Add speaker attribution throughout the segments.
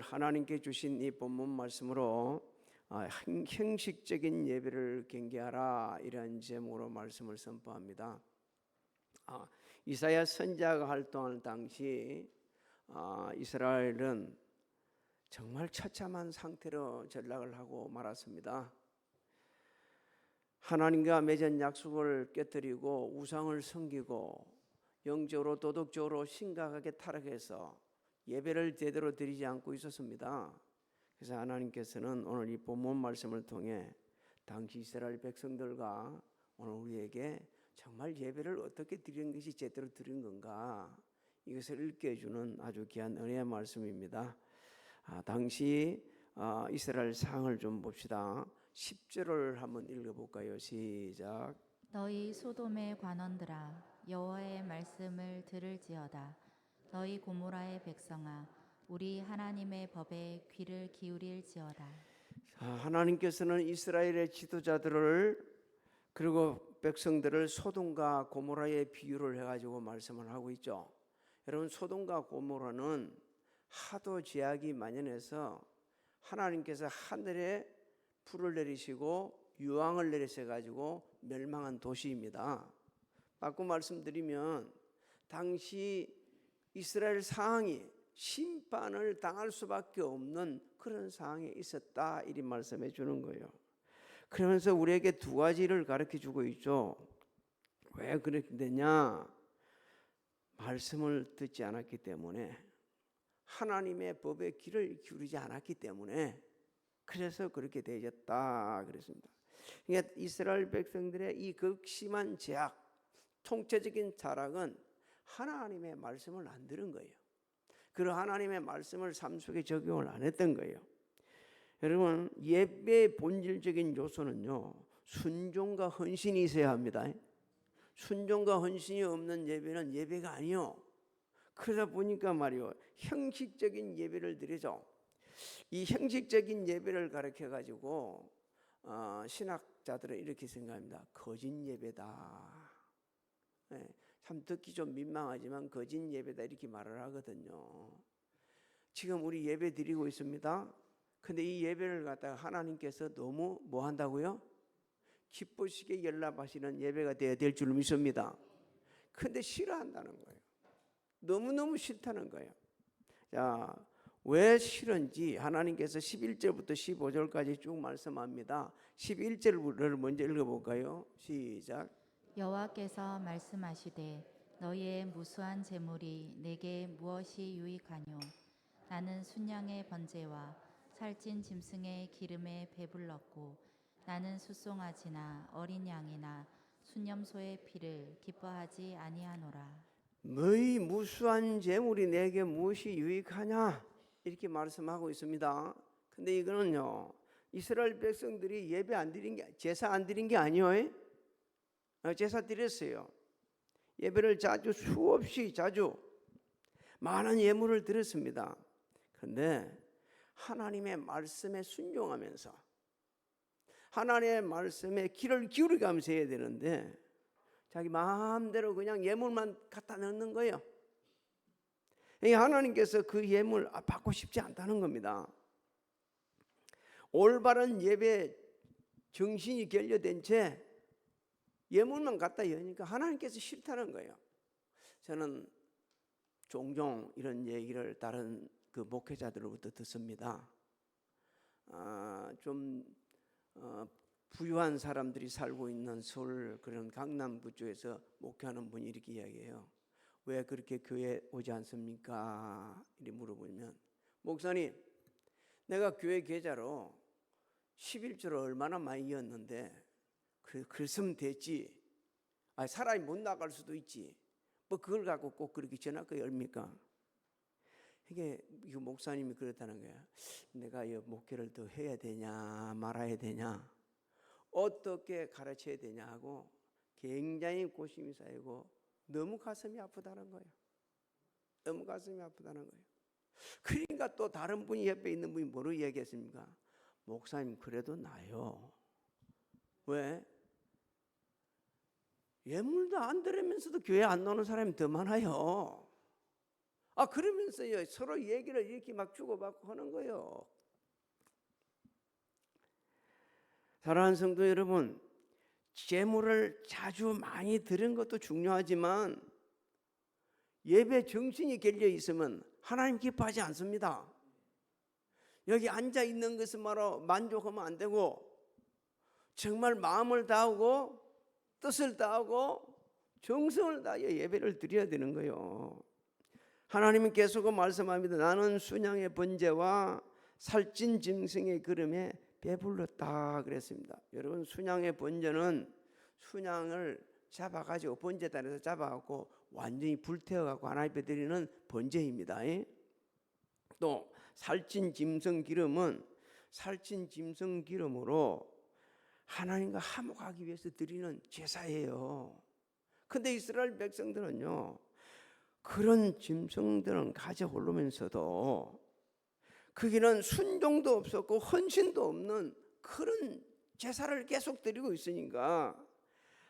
Speaker 1: 하나님께 주신 이 본문 말씀으로 형식적인 예배를 경계하라 이런 제목으로 말씀을 선포합니다. 이사야 선지자가 활동할 당시 이스라엘은 정말 처참한 상태로 전락을 하고 말았습니다. 하나님과 맺은 약속을 깨뜨리고 우상을 섬기고 영적으로 도덕적으로 심각하게 타락해서 예배를 제대로 드리지 않고 있었습니다. 그래서 하나님께서는 오늘 이 본문 말씀을 통해 당시 이스라엘 백성들과 오늘 우리에게 정말 예배를 어떻게 드리는 것이 제대로 드린 건가, 이것을 읽게 해주는 아주 귀한 은혜의 말씀입니다. 당시 이스라엘 상황을 좀 봅시다. 10절을 한번 읽어볼까요? 시작.
Speaker 2: 너희 소돔의 관원들아, 여호와의 말씀을 들을지어다. 너희 고모라의 백성아, 우리 하나님의 법에 귀를 기울일지어다.
Speaker 1: 하나님께서는 이스라엘의 지도자들을 그리고 백성들을 소돔과 고모라의 비유를 해가지고 말씀을 하고 있죠. 여러분, 소돔과 고모라는 하도 죄악이 만연해서 하나님께서 하늘에 불을 내리시고 유황을 내리셔가지고 멸망한 도시입니다. 바꿔 말씀드리면 당시 이스라엘 상황이 심판을 당할 수밖에 없는 그런 상황에 있었다, 이리 말씀해 주는 거예요. 그러면서 우리에게 두 가지를 가르쳐 주고 있죠. 왜 그렇게 되냐? 말씀을 듣지 않았기 때문에, 하나님의 법에 귀를 기울이지 않았기 때문에, 그래서 그렇게 되었다 그랬습니다. 그러니까 이스라엘 백성들의 이 극심한 죄악, 통째적인 타락은 하나님의 말씀을 안 들은 거예요. 그리고 하나님의 말씀을 삶 속에 적용을 안 했던 거예요. 여러분, 예배의 본질적인 요소는요, 순종과 헌신이 있어야 합니다. 순종과 헌신이 없는 예배는 예배가 아니요. 그러다 보니까 말이요, 형식적인 예배를 드리죠. 이 형식적인 예배를 가르쳐 가지고 신학자들은 이렇게 생각합니다. 거짓 예배다. 참 듣기 좀 민망하지만 거짓 예배다 이렇게 말을 하거든요. 지금 우리 예배 드리고 있습니다. 근데 이 예배를 갖다가 하나님께서 너무 뭐 한다고요? 기쁘시게 연락하시는 예배가 되어야 될 줄 믿습니다. 근데 싫어한다는 거예요. 너무너무 싫다는 거예요. 자, 왜 싫은지 하나님께서 11절부터 15절까지 쭉 말씀합니다. 11절을 먼저 읽어볼까요? 시작.
Speaker 2: 여호와께서 말씀하시되 너희의 무수한 재물이 내게 무엇이 유익하뇨? 나는 순양의 번제와 살찐 짐승의 기름에 배불렀고 나는 숫송아지나 어린 양이나 순염소의 피를 기뻐하지 아니하노라.
Speaker 1: 너희 무수한 재물이 내게 무엇이 유익하냐? 이렇게 말씀하고 있습니다. 근데 이거는요, 이스라엘 백성들이 예배 안 드린 게, 제사 안 드린 게 아니에요. 제사 드렸어요. 예배를 수없이 자주 많은 예물을 드렸습니다. 그런데 하나님의 말씀에 순종하면서 하나님의 말씀에 귀를 기울여가면서 해야 되는데 자기 마음대로 그냥 예물만 갖다 넣는 거예요. 하나님께서 그 예물 받고 싶지 않다는 겁니다. 올바른 예배 정신이 결여된 채 예물만 갖다 여니까 하나님께서 싫다는 거예요. 저는 종종 이런 얘기를 다른 그 목회자들로부터 듣습니다. 부유한 사람들이 살고 있는 서울 그런 강남구 쪽에서 목회하는 분이 이렇게 이야기해요. 왜 그렇게 교회 오지 않습니까? 이렇게 물어보면, 목사님, 내가 교회 계좌로 11조를 얼마나 많이 이었는데 그랬으면 됐지. 사람이 못 나갈 수도 있지. 뭐 그걸 갖고 꼭 그렇게 전화가 열립니까? 이게 목사님이 그렇다는 거야. 내가 이 목회를 더 해야 되냐 말아야 되냐, 어떻게 가르쳐야 되냐 하고 굉장히 고심이 쌓이고 너무 가슴이 아프다는 거예요. 너무 가슴이 아프다는 거예요. 그러니까 또 다른 분이 옆에 있는 분이 뭐로 얘기했습니까? 목사님, 그래도 나요. 왜? 예물도 안 드리면서도 교회 안 나오는 사람이 더 많아요. 그러면서요 서로 얘기를 이렇게 막 주고받고 하는 거예요. 사랑하는 성도 여러분, 제물을 자주 많이 드리는 것도 중요하지만 예배 정신이 결려 있으면 하나님 기뻐하지 않습니다. 여기 앉아 있는 것만으로 만족하면 안 되고 정말 마음을 다하고 뜻을 다하고 정성을 다하여 예배를 드려야 되는 거예요. 하나님은 계속 말씀합니다. 나는 순양의 번제와 살찐 짐승의 기름에 배불렀다 그랬습니다. 여러분, 순양의 번제는 순양을 잡아가지고 번제단에서 잡아갖고 완전히 불태워갖고 하나님 앞에 드리는 번제입니다. 또 살찐 짐승 기름은 살찐 짐승 기름으로 하나님과 화목하기 위해서 드리는 제사예요. 근데 이스라엘 백성들은요 그런 짐승들은 가져오면서도 거기는 순종도 없었고 헌신도 없는 그런 제사를 계속 드리고 있으니까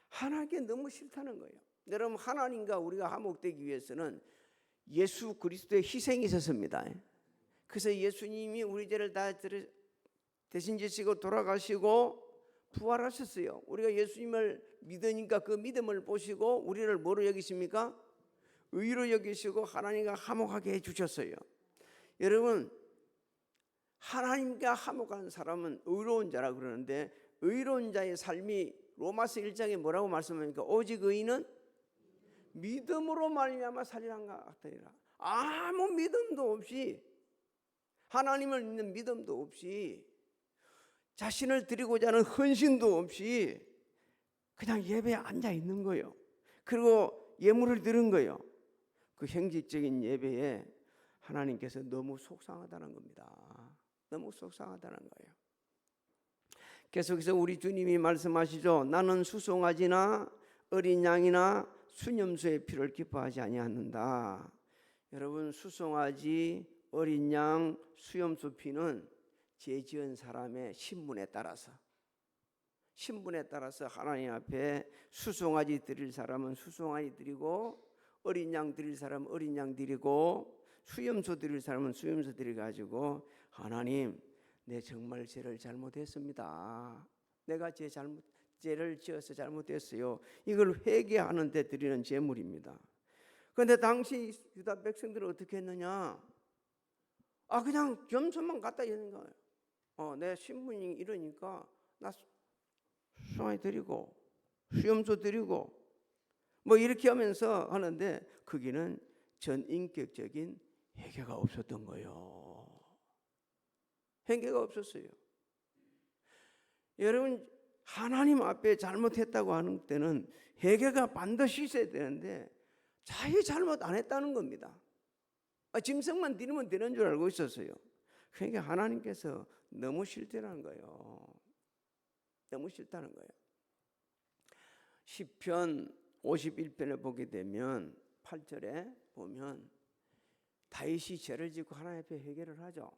Speaker 1: 하나님께 너무 싫다는 거예요. 여러분, 하나님과 우리가 화목되기 위해서는 예수 그리스도의 희생이 있었습니다. 그래서 예수님이 우리 죄를 다 대신 지시고 돌아가시고 부활하셨어요. 우리가 예수님을 믿으니까 그 믿음을 보시고 우리를 뭐로 여기십니까? 의로 여기시고 하나님과 화목하게 해주셨어요. 여러분, 하나님과 화목한 사람은 의로운 자라 그러는데 의로운 자의 삶이 로마서 1장에 뭐라고 말씀합니까? 오직 의인은 믿음으로 말미암아 살리란가 같으리라. 아무 믿음도 없이, 하나님을 믿는 믿음도 없이, 자신을 드리고자 하는 헌신도 없이 그냥 예배에 앉아 있는 거예요. 그리고 예물을 드린 거예요. 그 형식적인 예배에 하나님께서 너무 속상하다는 겁니다. 너무 속상하다는 거예요. 계속해서 우리 주님이 말씀하시죠. 나는 수송아지나 어린 양이나 수염소의 피를 기뻐하지 아니하는다. 여러분, 수송아지, 어린 양, 수염소 피는 죄 지은 사람의 신분에 따라서 하나님 앞에 수송아지 드릴 사람은 수송아지 드리고, 어린 양 드릴 사람은 어린 양 드리고, 수염소 드릴 사람은 수염소 드려가지고, 하나님, 내 정말 죄를 잘못했습니다. 내가 죄를 지어서 잘못했어요. 이걸 회개하는 데 드리는 제물입니다. 그런데 당시 유다 백성들은 어떻게 했느냐? 그냥 겸손만 갖다 주는 거예요. 내 신분이 이러니까 나 수송아지 드리고 수염소 드리고 뭐 이렇게 하면서 하는데 거기는 전인격적인 회개가 없었던 거예요. 회개가 없었어요. 여러분, 하나님 앞에 잘못했다고 하는 때는 회개가 반드시 있어야 되는데 자기 잘못 안 했다는 겁니다. 짐승만 드리면 되는 줄 알고 있었어요. 그러니까 하나님께서 너무 싫다는 거예요. 너무 싫다는 거예요. 시편 51편을 보게 되면 8절에 보면 다윗이 죄를 짓고 하나님 앞에 회개를 하죠.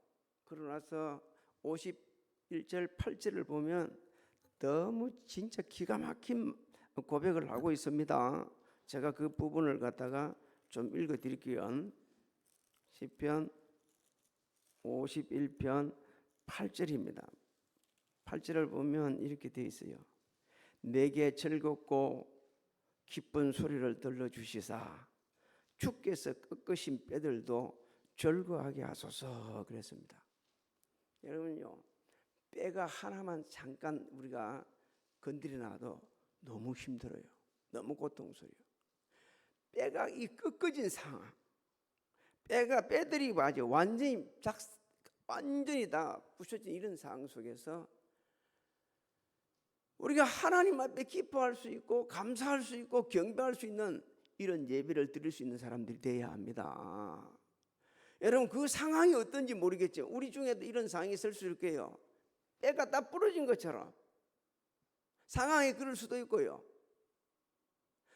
Speaker 1: 그러고 나서 51절 8절을 보면 너무 진짜 기가 막힌 고백을 하고 있습니다. 제가 그 부분을 갖다가 좀 읽어 드릴게요. 시편 51편 8절입니다. 8절을 보면 이렇게 되어 있어요. 내게 즐겁고 기쁜 소리를 들려주시사 주께서 꺾으신 뼈들도 즐거워하게 하소서 그랬습니다. 여러분요, 뼈가 하나만 잠깐 우리가 건드려놔도 너무 힘들어요. 너무 고통스러워요. 뼈가 이 꺾어진 상황, 뼈들이 완전히 다 부서진 이런 상황 속에서 우리가 하나님 앞에 기뻐할 수 있고 감사할 수 있고 경배할 수 있는 이런 예배를 드릴 수 있는 사람들이 되어야 합니다. 여러분, 그 상황이 어떤지 모르겠죠. 우리 중에도 이런 상황이 있을 수 있고요. 뼈가 다 부러진 것처럼 상황이 그럴 수도 있고요.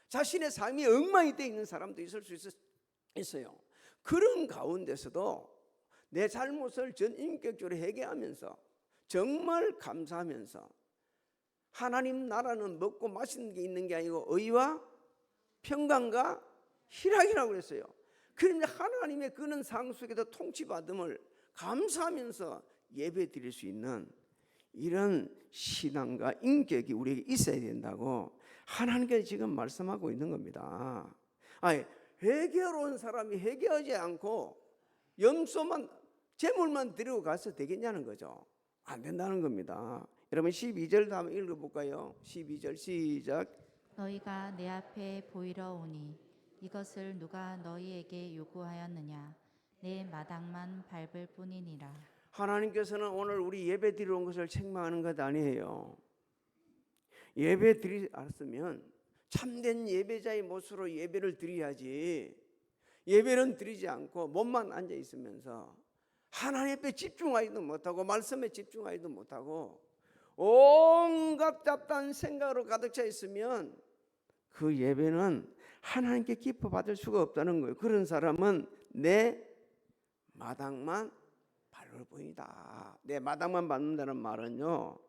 Speaker 1: 자신의 삶이 엉망이 되어 있는 사람도 있을 수 있어요. 그런 가운데서도 내 잘못을 전인격적으로 회개하면서 정말 감사하면서, 하나님 나라는 먹고 마시는 게 있는 게 아니고 의와 평강과 희락이라고 그랬어요. 그런데 하나님의 그는 상속에도 통치받음을 감사하면서 예배 드릴 수 있는 이런 신앙과 인격이 우리에게 있어야 된다고 하나님께서 지금 말씀하고 있는 겁니다. 아니, 회개하러 온 사람이 회개하지 않고 염소만 제물만 드리고 가서 되겠냐는 거죠. 안 된다는 겁니다. 여러분 12절도 한번 읽어볼까요? 12절 시작.
Speaker 2: 너희가 내 앞에 보이러 오니 이것을 누가 너희에게 요구하였느냐? 내 마당만 밟을 뿐이니라.
Speaker 1: 하나님께서는 오늘 우리 예배 드리러 온 것을 책망하는 것 아니에요. 예배 드리 알았으면 참된 예배자의 모습으로 예배를 드려야지. 예배는 드리지 않고 몸만 앉아 있으면서 하나님 앞에 집중하지도 못하고 말씀에 집중하지도 못하고 온갖 잡다한 생각으로 가득 차 있으면 그 예배는 하나님께 기뻐 받을 수가 없다는 거예요. 그런 사람은 내 마당만 밟을 뿐이다. 내 마당만 밟는다는 말은요,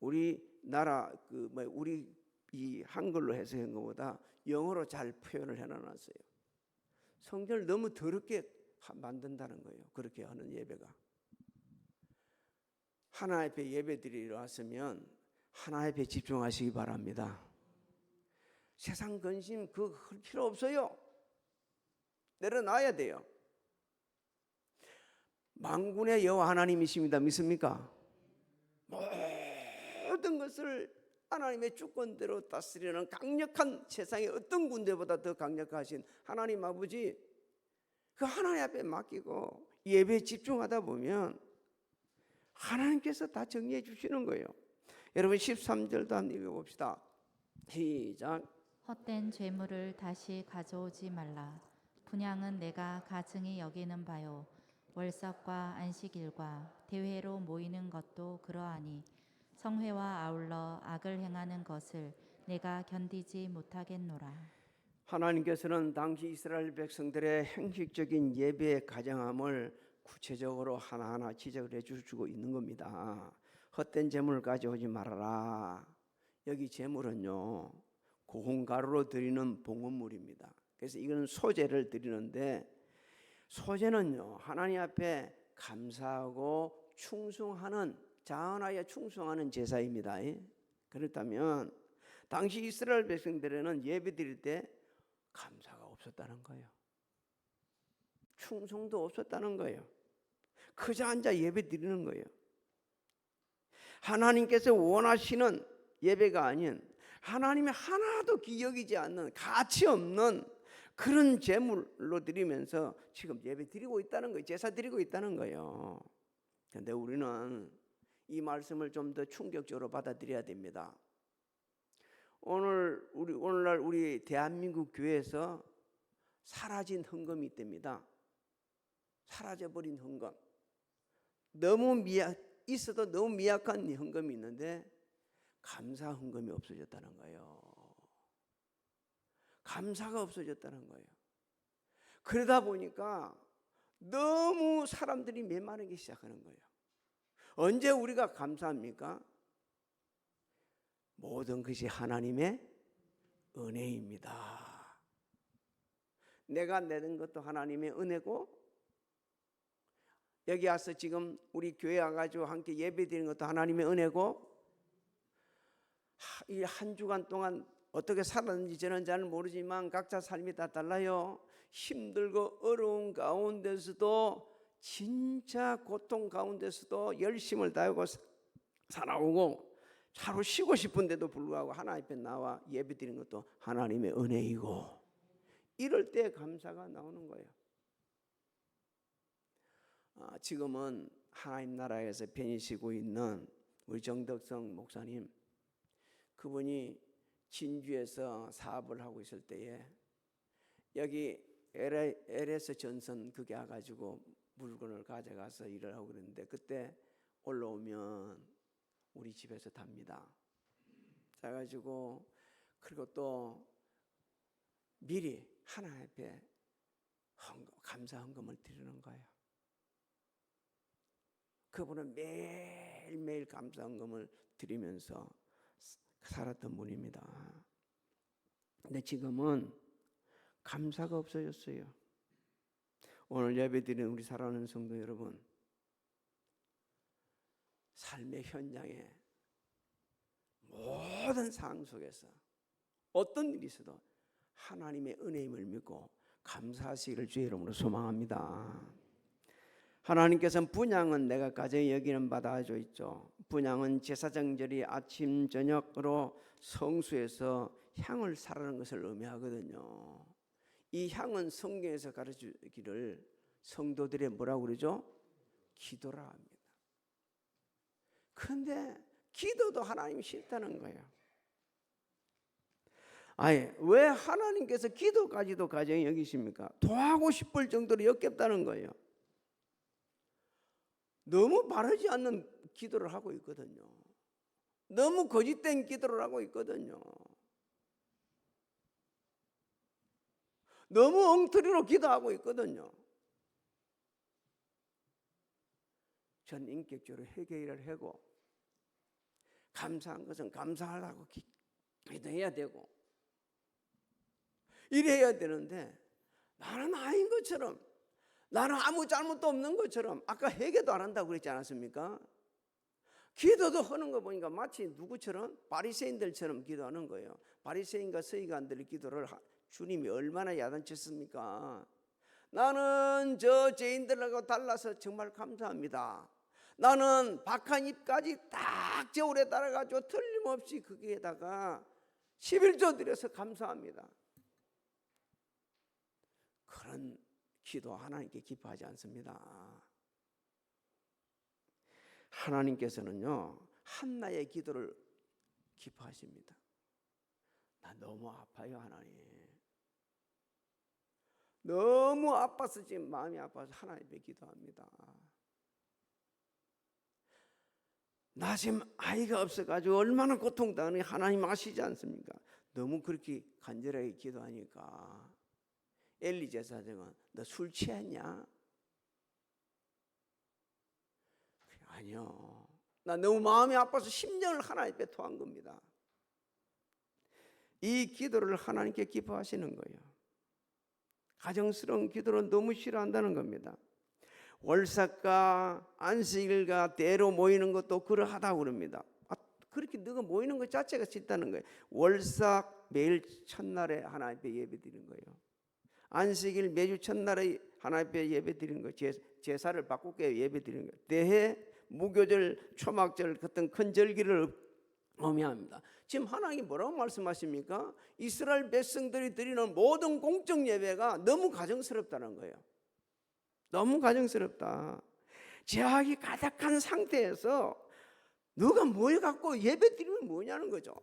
Speaker 1: 우리나라 우리 이 한글로 해석한 것보다 영어로 잘 표현을 해놨어요. 성전을 너무 더럽게 만든다는 거예요. 그렇게 하는 예배가. 하나님 앞에 예배 드리러 왔으면 하나님 앞에 집중하시기 바랍니다. 세상 근심 그거 할 필요 없어요. 내려놔야 돼요. 만군의 여호와 하나님이십니다. 믿습니까? 모든 것을 하나님의 주권대로 다스리는 강력한 세상의 어떤 군대보다 더 강력하신 하나님 아버지, 그 하나님 앞에 맡기고 예배에 집중하다 보면 하나님께서 다 정리해 주시는 거예요. 여러분 13절도 한번 읽어봅시다. 시작.
Speaker 2: 헛된 죄물을 다시 가져오지 말라. 분향은 내가 가증히 여기는 바요. 월삭과 안식일과 대회로 모이는 것도 그러하니 성회와 아울러 악을 행하는 것을 내가 견디지 못하겠노라.
Speaker 1: 하나님께서는 당시 이스라엘 백성들의 형식적인 예배의 가장함을 구체적으로 하나하나 지적을 해주고 있는 겁니다. 헛된 재물을 가져오지 말아라. 여기 재물은요, 고운가루로 드리는 봉헌물입니다. 그래서 이거는 소제를 드리는데, 소제는요 하나님 앞에 감사하고 충성하는, 자원하여 충성하는 제사입니다. 그렇다면 당시 이스라엘 백성들에는 예배 드릴 때 감사가 없었다는 거예요. 충성도 없었다는 거예요. 그저 앉아 예배 드리는 거예요. 하나님께서 원하시는 예배가 아닌, 하나님이 하나도 기억이지 않는, 가치 없는 그런 제물로 드리면서 지금 예배 드리고 있다는 거예요. 제사 드리고 있다는 거예요. 그런데 우리는 이 말씀을 좀 더 충격적으로 받아들여야 됩니다. 오늘날 우리 대한민국 교회에서 사라진 헌금이 있답니다. 사라져버린 헌금. 있어도 너무 미약한 헌금이 있는데 감사 헌금이 없어졌다는 거예요. 감사가 없어졌다는 거예요. 그러다 보니까 너무 사람들이 메마르기 시작하는 거예요. 언제 우리가 감사합니까? 모든 것이 하나님의 은혜입니다. 내가 내는 것도 하나님의 은혜고, 여기 와서 지금 우리 교회 와가지고 함께 예배드리는 것도 하나님의 은혜고, 이 한 주간 동안 어떻게 살았는지 저는 잘 모르지만 각자 삶이 다 달라요. 힘들고 어려운 가운데서도, 진짜 고통 가운데서도 열심을 다하고 살아오고 하루 쉬고 싶은데도 불구하고 하나님 앞에 나와 예배드리는 것도 하나님의 은혜이고, 이럴 때 감사가 나오는 거예요. 지금은 하나님 나라에서 편히쉬고 있는 우리 정덕성 목사님, 그분이 진주에서 사업을 하고 있을 때에 여기 LS 전선 그게 와가지고 물건을 가져가서 일을 하고 그랬는데, 그때 올라오면 우리 집에서 답니다. 그래가지고 그리고 또 미리 하나님 앞에 감사 헌금을 드리는 거예요. 그분은 매일매일 감사 헌금을 드리면서 살았던 분입니다. 근데 지금은 감사가 없어졌어요. 오늘 예배드리는 우리 사랑하는 성도 여러분, 삶의 현장에 모든 상황 속에서 어떤 일이 있어도 하나님의 은혜임을 믿고 감사하시기를 주의 이름으로 소망합니다. 하나님께서는 분향은 내가 가정에 여기는 바다 하죠 있죠. 분향은 제사정절이 아침 저녁으로 성수에서 향을 사르는 것을 의미하거든요. 이 향은 성경에서 가르치기를 성도들의 뭐라고 그러죠? 기도라 합니다. 그런데 기도도 하나님이 싫다는 거예요. 아예 왜 하나님께서 기도까지도 가정에 여기십니까? 도하고 싶을 정도로 역겹다는 거예요. 너무 바르지 않는 기도를 하고 있거든요. 너무 거짓된 기도를 하고 있거든요. 너무 엉터리로 기도하고 있거든요. 전 인격적으로 회개를 하고 감사한 것은 감사하라고 기도해야 되고 이래야 되는데 나는 아닌 것처럼, 나는 아무 잘못도 없는 것처럼, 아까 회개도 안 한다고 그랬지 않았습니까? 기도도 하는 거 보니까 마치 누구처럼? 바리새인들처럼 기도하는 거예요. 바리새인과 서기관들의 기도를 주님이 얼마나 야단쳤습니까? 나는 저 죄인들하고 달라서 정말 감사합니다. 나는 박한 입까지 딱 저울에 따라가지고 틀림없이 거기에다가 11조 드려서 감사합니다. 그런 기도 하나님께 기뻐하지 않습니다. 하나님께서는요 한나의 기도를 기뻐하십니다. 나 너무 아파요 하나님. 너무 아파서 지금 마음이 아파서 하나님께 기도합니다. 나 지금 아이가 없어가지고 얼마나 고통당하는지 하나님 아시지 않습니까? 너무 그렇게 간절하게 기도하니까 엘리 제사장은 너 술 취했냐? 아니요. 나 너무 마음이 아파서 10년을 하나님께 토한 겁니다. 이 기도를 하나님께 기뻐하시는 거예요. 가정스러운 기도를 너무 싫어한다는 겁니다. 월삭과 안식일과 대로 모이는 것도 그러하다고 그럽니다. 그렇게 너가 모이는 것 자체가 싫다는 거예요. 월삭 매일 첫날에 하나님께 예배드리는 거예요. 안식일 매주 첫날에 하나님께 예배드리는 거예요. 제사를 바꾸게 예배드리는 거예요. 대회, 무교절, 초막절 같은 큰 절기를 의미합니다. 지금 하나님이 뭐라고 말씀하십니까? 이스라엘 백성들이 드리는 모든 공적 예배가 너무 가정스럽다는 거예요. 너무 가정스럽다. 제약이 가득한 상태에서 누가 뭘 갖고 예배 드리면 뭐냐는 거죠.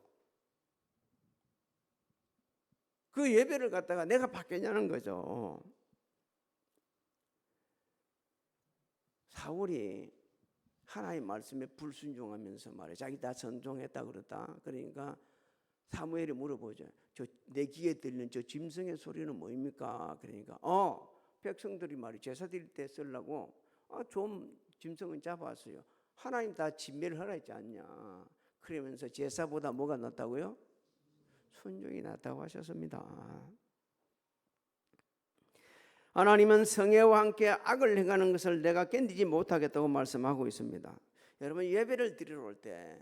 Speaker 1: 그 예배를 갖다가 내가 받겠냐는 거죠. 사울이 하나님 말씀에 불순종하면서 말해 자기 다 전종했다 그러다. 그러니까 사무엘이 물어보죠. 내 귀에 들리는 저 짐승의 소리는 뭐입니까? 그러니까 백성들이 말이 제사 드릴 때 쓰려고 좀 짐승은 잡았어요. 하나님 다 진멸을 하라 했지 않냐. 그러면서 제사보다 뭐가 낫다고요? 순종이 낫다고 하셨습니다. 하나님은 성애와 함께 악을 행하는 것을 내가 견디지 못하겠다고 말씀하고 있습니다. 여러분 예배를 드리러 올 때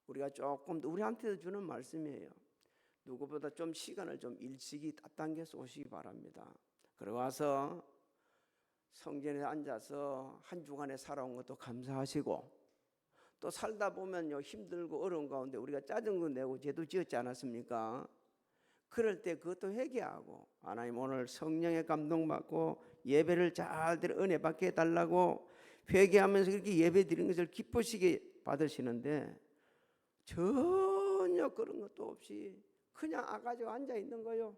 Speaker 1: 우리가 조금 더 우리한테도 주는 말씀이에요. 누구보다 좀 시간을 좀 일찍이 앞당겨서 오시기 바랍니다. 그러고 와서 성전에 앉아서 한 주간에 살아온 것도 감사하시고 또 살다 보면요 힘들고 어려운 가운데 우리가 짜증도 내고 죄도 지었지 않았습니까? 그럴 때 그것도 회개하고 하나님 오늘 성령의 감동받고 예배를 잘 드려 은혜 받게 해달라고 회개하면서 그렇게 예배 드리는 것을 기쁘시게 받으시는데 전혀 그런 것도 없이 그냥 아가지고 앉아 있는 거요.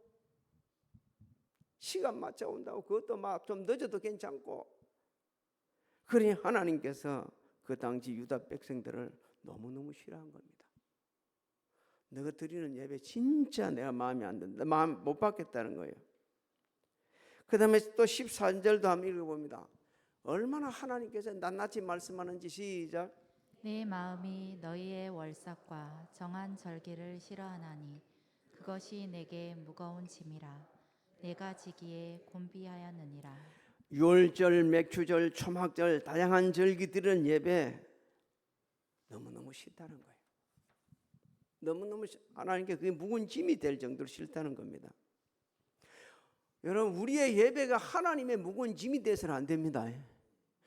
Speaker 1: 시간 맞춰 온다고 그것도 막 좀 늦어도 괜찮고. 그러니 하나님께서 그 당시 유다 백성들을 너무너무 싫어한 겁니다. 너가 드리는 예배 진짜 내가 마음에 안 든다. 마음 못 받겠다는 거예요. 그 다음에 또 14절도 한번 읽어봅니다. 얼마나 하나님께서 낱낱이 말씀하는지 시작.
Speaker 2: 내 마음이 너희의 월삭과 정한 절기를 싫어하나니 그것이 내게 무거운 짐이라 내가 지기에 곤비하였느니라.
Speaker 1: 유월절, 맥주절, 초막절 다양한 절기 드리는 예배 너무너무 싫다는 거예요. 너무너무 하나님께 그게 묵은 짐이 될 정도로 싫다는 겁니다. 여러분, 우리의 예배가 하나님의 묵은 짐이 돼서는 안 됩니다.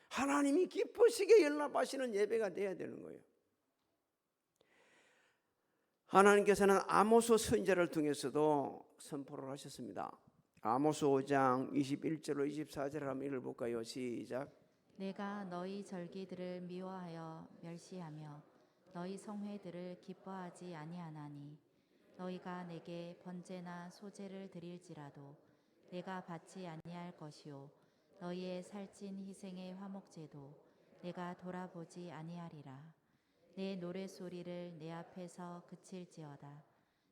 Speaker 1: 하나님이 기쁘시게 연락하시는 예배가 돼야 되는 거예요. 하나님께서는 아모스 선지자를 통해서도 선포를 하셨습니다. 아모스 5장 21절로 24절을 한번 읽어볼까요? 시작.
Speaker 2: 내가 너희 절기들을 미워하여 멸시하며 너희 성회들을 기뻐하지 아니하나니 너희가 내게 번제나 소제를 드릴지라도 내가 받지 아니할 것이요 너희의 살찐 희생의 화목제도 내가 돌아보지 아니하리라. 내 노랫소리를 내 앞에서 그칠지어다.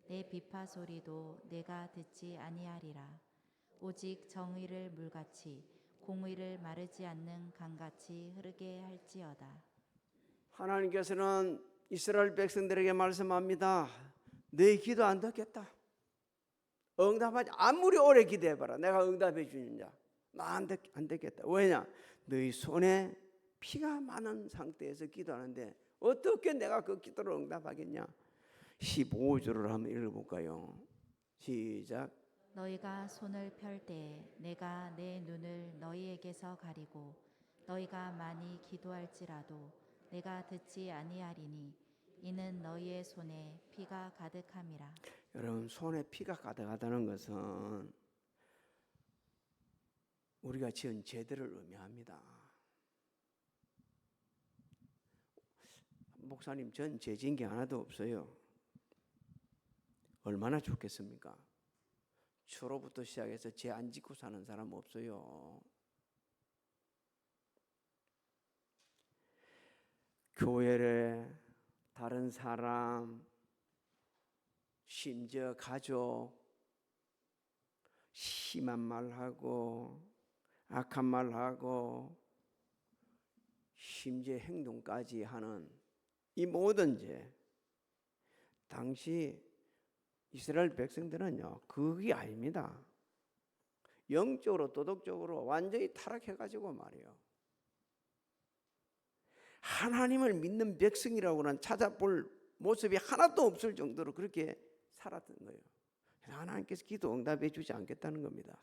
Speaker 2: 내 비파 소리도 내가 듣지 아니하리라. 오직 정의를 물같이 공의를 마르지 않는 강같이 흐르게 할지어다.
Speaker 1: 하나님께서는 이스라엘 백성들에게 말씀합니다. 너희 기도 안 듣겠다. 응답하지. 아무리 오래 기도해봐라. 내가 응답해 주느냐. 나 안 듣겠다. 왜냐? 너희 손에 피가 많은 상태에서 기도하는데 어떻게 내가 그 기도를 응답하겠냐. 15절을 한번 읽어볼까요? 시작.
Speaker 2: 너희가 손을 펼 때에 내가 내 눈을 너희에게서 가리고 너희가 많이 기도할지라도 내가 듣지 아니하리니 이는 너희의 손에 피가 가득함이라.
Speaker 1: 여러분, 손에 피가 가득하다는 것은 우리가 지은 죄들을 의미합니다. 목사님, 전 죄 지은 게 하나도 없어요. 얼마나 좋겠습니까? 초로부터 시작해서 죄 안 짓고 사는 사람 없어요. 교회를, 다른 사람, 심지어 가족, 심한 말하고 악한 말하고 심지어 행동까지 하는 이 모든 죄, 당시 이스라엘 백성들은요, 그게 아닙니다. 영적으로 도덕적으로 완전히 타락해가지고 말이에요. 하나님을 믿는 백성이라고는 찾아볼 모습이 하나도 없을 정도로 그렇게 살았던 거예요. 하나님께서 기도 응답해 주지 않겠다는 겁니다.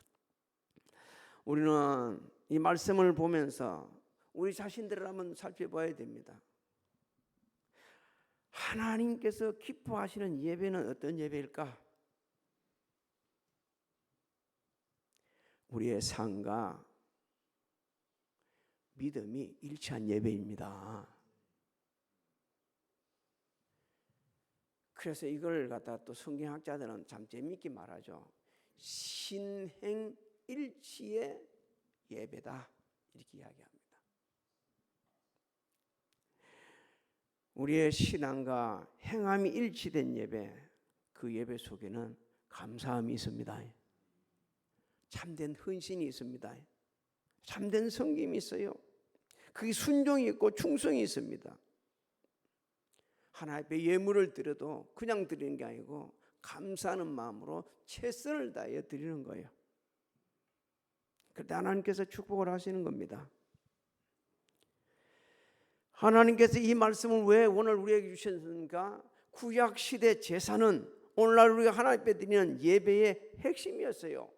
Speaker 1: 우리는 이 말씀을 보면서 우리 자신들을 한번 살펴봐야 됩니다. 하나님께서 기뻐하시는 예배는 어떤 예배일까? 우리의 삶과 믿음이 일치한 예배입니다. 그래서 이걸 갖다 또 성경학자들은 참 재미있게 말하죠. 신행일치의 예배다, 이렇게 이야기합니다. 우리의 신앙과 행함이 일치된 예배, 그 예배 속에는 감사함이 있습니다. 참된 헌신이 있습니다. 참된 섬김이 있어요. 그게 순종이 있고 충성이 있습니다. 하나님 앞에 예물을 드려도 그냥 드리는 게 아니고 감사하는 마음으로 최선을 다해 드리는 거예요. 그때 하나님께서 축복을 하시는 겁니다. 하나님께서 이 말씀을 왜 오늘 우리에게 주셨는가? 구약시대 제사는 오늘날 우리가 하나님 앞에 드리는 예배의 핵심이었어요.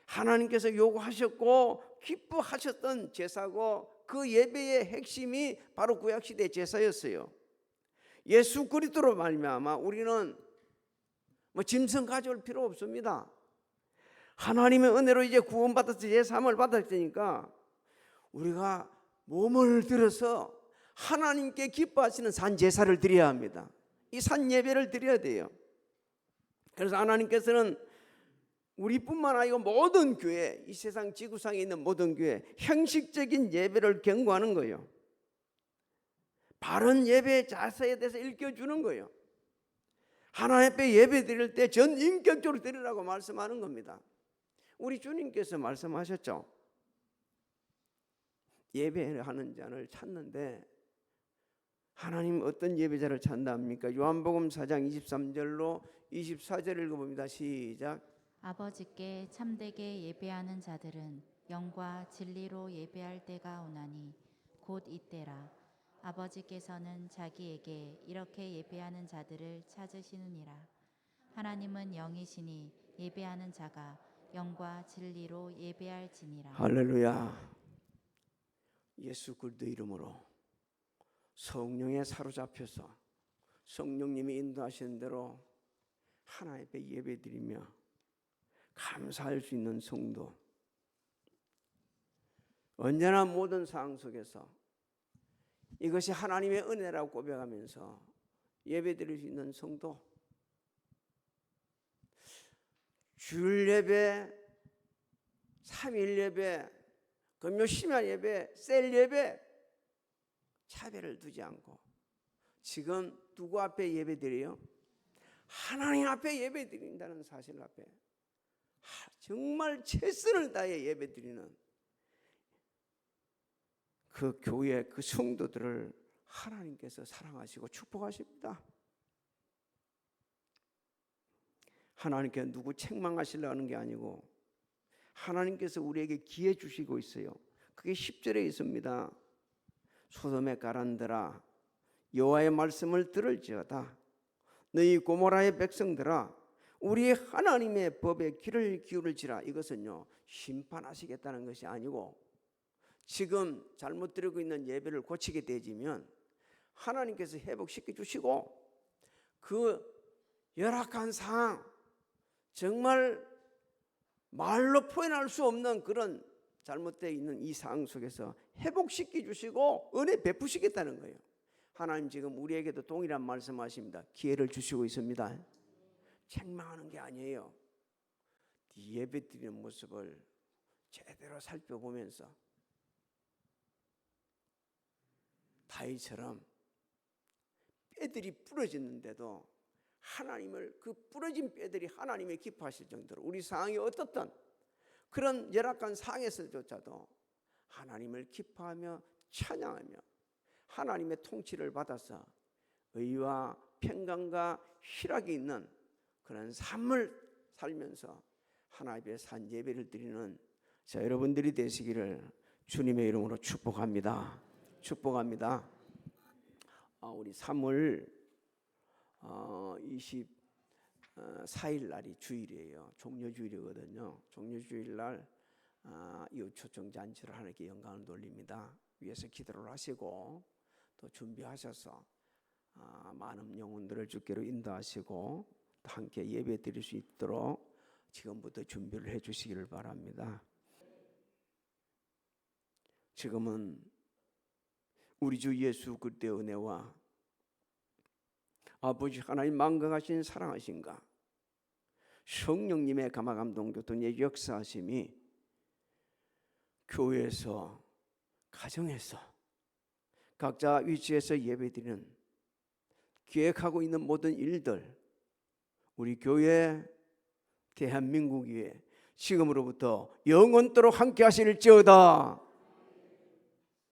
Speaker 1: 하나님께서 요구하셨고 기뻐하셨던 제사고 그 예배의 핵심이 바로 구약시대 제사였어요. 예수 그리스도로 말미암아 우리는 짐승 가져올 필요 없습니다. 하나님의 은혜로 이제 구원받아서 제3을 받았으니까 우리가 몸을 들어서 하나님께 기뻐하시는 산 제사를 드려야 합니다. 이 산 예배를 드려야 돼요. 그래서 하나님께서는 우리뿐만 아니고 모든 교회, 이 세상 지구상에 있는 모든 교회 형식적인 예배를 경고하는 거예요. 바른 예배의 자세에 대해서 일깨워주는 거예요. 하나님 앞에 예배 드릴 때 전 인격적으로 드리라고 말씀하는 겁니다. 우리 주님께서 말씀하셨죠. 예배하는 자를 찾는데 하나님 어떤 예배자를 찾는답니까? 요한복음 4장 23절로 24절 읽어봅니다. 시작.
Speaker 2: 아버지께 참되게 예배하는 자들은 영과 진리로 예배할 때가 오나니 곧 이때라. 아버지께서는 자기에게 이렇게 예배하는 자들을 찾으시느니라. 하나님은 영이시니 예배하는 자가 영과 진리로 예배할지니라.
Speaker 1: 할렐루야. 예수 그리스도 이름으로 성령에 사로잡혀서 성령님이 인도하시는 대로 하나님 앞에 예배드리며 감사할 수 있는 성도, 언제나 모든 상황 속에서 이것이 하나님의 은혜라고 고백하면서 예배드릴 수 있는 성도, 주일 예배, 3일 예배, 금요 심야 예배, 셀 예배 차별을 두지 않고 지금 누구 앞에 예배드려요? 하나님 앞에 예배드린다는 사실 앞에 정말 최선을 다해 예배드리는 그 교회, 그 성도들을 하나님께서 사랑하시고 축복하십니다. 하나님께서 누구 책망하시려는 게 아니고 하나님께서 우리에게 기회 주시고 있어요. 그게 10절에 있습니다. 소돔의 가란들아 여호와의 말씀을 들을지어다. 너희 고모라의 백성들아 우리 하나님의 법에 귀를 기울일지라. 이것은요 심판하시겠다는 것이 아니고 지금 잘못 드리고 있는 예배를 고치게 되지면 하나님께서 회복시켜 주시고 그 열악한 상황, 정말 말로 표현할 수 없는 그런 잘못되어 있는 이 상황 속에서 회복시켜 주시고 은혜 베푸시겠다는 거예요. 하나님 지금 우리에게도 동일한 말씀하십니다. 기회를 주시고 있습니다. 책망하는 게 아니에요. 네 예배 드리는 모습을 제대로 살펴보면서 다윗처럼 뼈들이 부러졌는데도 하나님을, 그 부러진 뼈들이 하나님의 기뻐하실 정도로 우리 상황이 어떻든 그런 열악한 상황에서조차도 하나님을 기뻐하며 찬양하며 하나님의 통치를 받아서 의와 평강과 희락이 있는 그런 삶을 살면서 하나님의 산 예배를 드리는 자 여러분들이 되시기를 주님의 이름으로 축복합니다. 축복합니다. 우리 3월 24일 날이 주일이에요. 종료주일이거든요. 종료주일 날 이웃 초청 잔치를 하나님께 영광을 돌립니다. 위에서 기도를 하시고 또 준비하셔서 많은 영혼들을 주께로 인도하시고 또 함께 예배 드릴 수 있도록 지금부터 준비를 해 주시기를 바랍니다. 지금은 우리 주 예수 그리스도의 은혜와 아버지 하나님 만강하신 사랑하신가 성령님의 감화감동 교통의 역사하심이 교회에서 가정에서 각자 위치에서 예배드리는 계획하고 있는 모든 일들 우리 교회 대한민국 위에 지금으로부터 영원토록 함께 하실지어다.